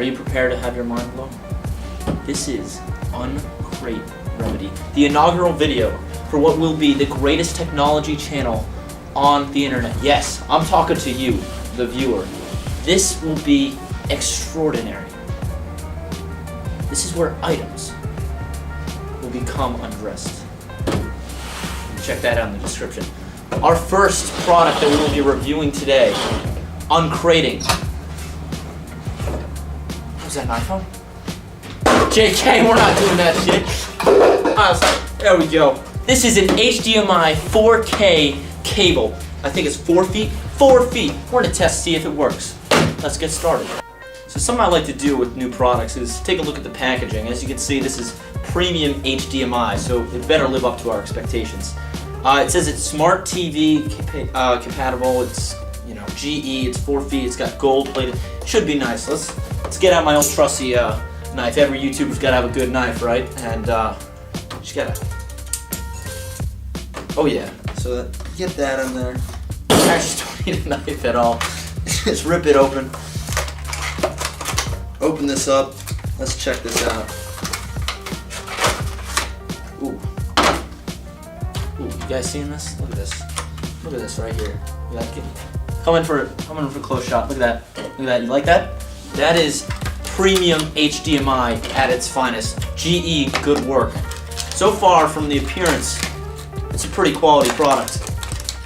Are you prepared to have your mind blown? This is Uncrate Remedy, the inaugural video for what will be the greatest technology channel on the internet. Yes, I'm talking to you, the viewer. This will be extraordinary. This is where items will become undressed. Check that out in the description. Our first product that we will be reviewing today, uncrating. Was that an iPhone? JK, we're not doing that shit. There we go. This is an HDMI 4K cable. I think it's 4 feet. 4 feet. We're gonna test, see if it works. Let's get started. So something I like to do with new products is take a look at the packaging. As you can see, this is premium HDMI, so it better live up to our expectations. It says it's smart TV compatible. It's GE. It's 4 feet. It's got gold plated. Should be nice. Let's get out my old trusty knife. Every YouTuber's got to have a good knife, right? And just gotta. Oh yeah. So get that in there. I just don't need a knife at all. Just rip it open. Open this up. Let's check this out. Ooh. Ooh, you guys seeing this? Look at this. Look at this right here. You like it? Come in for a close shot. Look at that. Look at that. You like that? That is premium HDMI at its finest. GE, good work. So far from the appearance, it's a pretty quality product.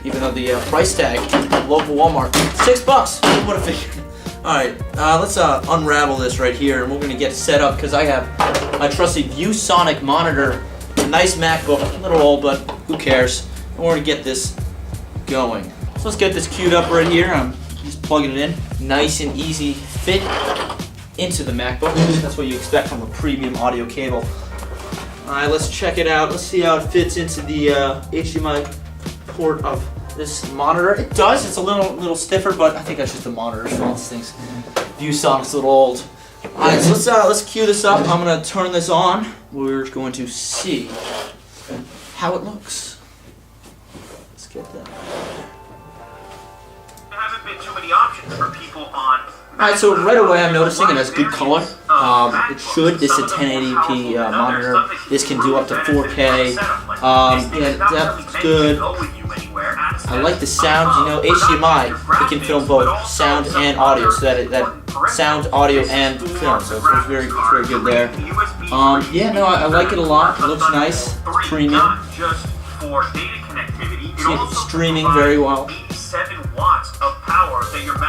Even though the price tag, local Walmart, $6. Who would have figured? Alright, let's unravel this right here, and we're going to get set up because I have my trusty ViewSonic monitor. A nice MacBook, a little old, but who cares? And we're going to get this going. So let's get this queued up right here. I'm just plugging it in. Nice and easy fit into the MacBook. That's what you expect from a premium audio cable. Alright, let's check it out. Let's see how it fits into the HDMI port of this monitor. It does. It's a little stiffer, but I think that's just the monitor's fault. This thing's ViewSonic's a little old. Alright, so let's cue this up. I'm gonna turn this on. We're going to see how it looks. Let's get that. There haven't been too many options for people on. Alright, so right away I'm noticing it has good color. It should. This is a 1080p monitor. This can do up to 4K. Yeah, that's good. I like the sound. HDMI, it can film both sound and audio, so that sound, audio, and film. So it's very good there. Yeah, no, I like it a lot. It looks nice. It's premium. It's streaming very well.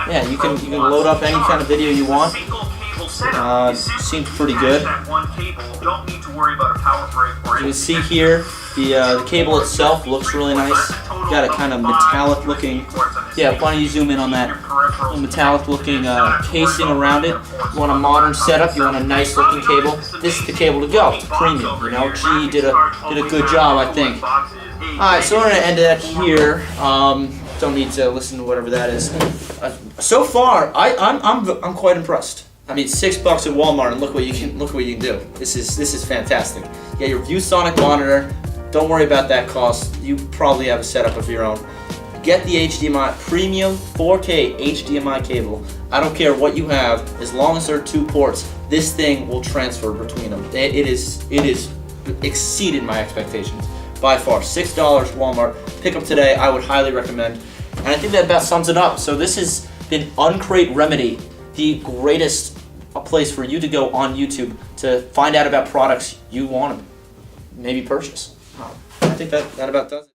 Yeah, you can load up any kind of video you want. Seems pretty good. You can see here the cable itself looks really nice. Got a kind of metallic looking. Yeah, why don't you zoom in on that metallic looking casing around it? You want a modern setup? You want a nice looking cable? This is the cable to go. It's premium. GE did a good job, I think. Alright, so we're gonna end that here. Don't need to listen to whatever that is. So far, I'm quite impressed. I mean, $6 at Walmart, and look what you can do. This is fantastic. You got your ViewSonic monitor. Don't worry about that cost. You probably have a setup of your own. Get the HDMI premium 4K HDMI cable. I don't care what you have, as long as there are 2 ports. This thing will transfer between them. It is exceeded my expectations by far. $6 Walmart. Pick up today. I would highly recommend. And I think that about sums it up. So this has been Uncrate Remedy, the greatest place for you to go on YouTube to find out about products you want to maybe purchase. I think that about does it.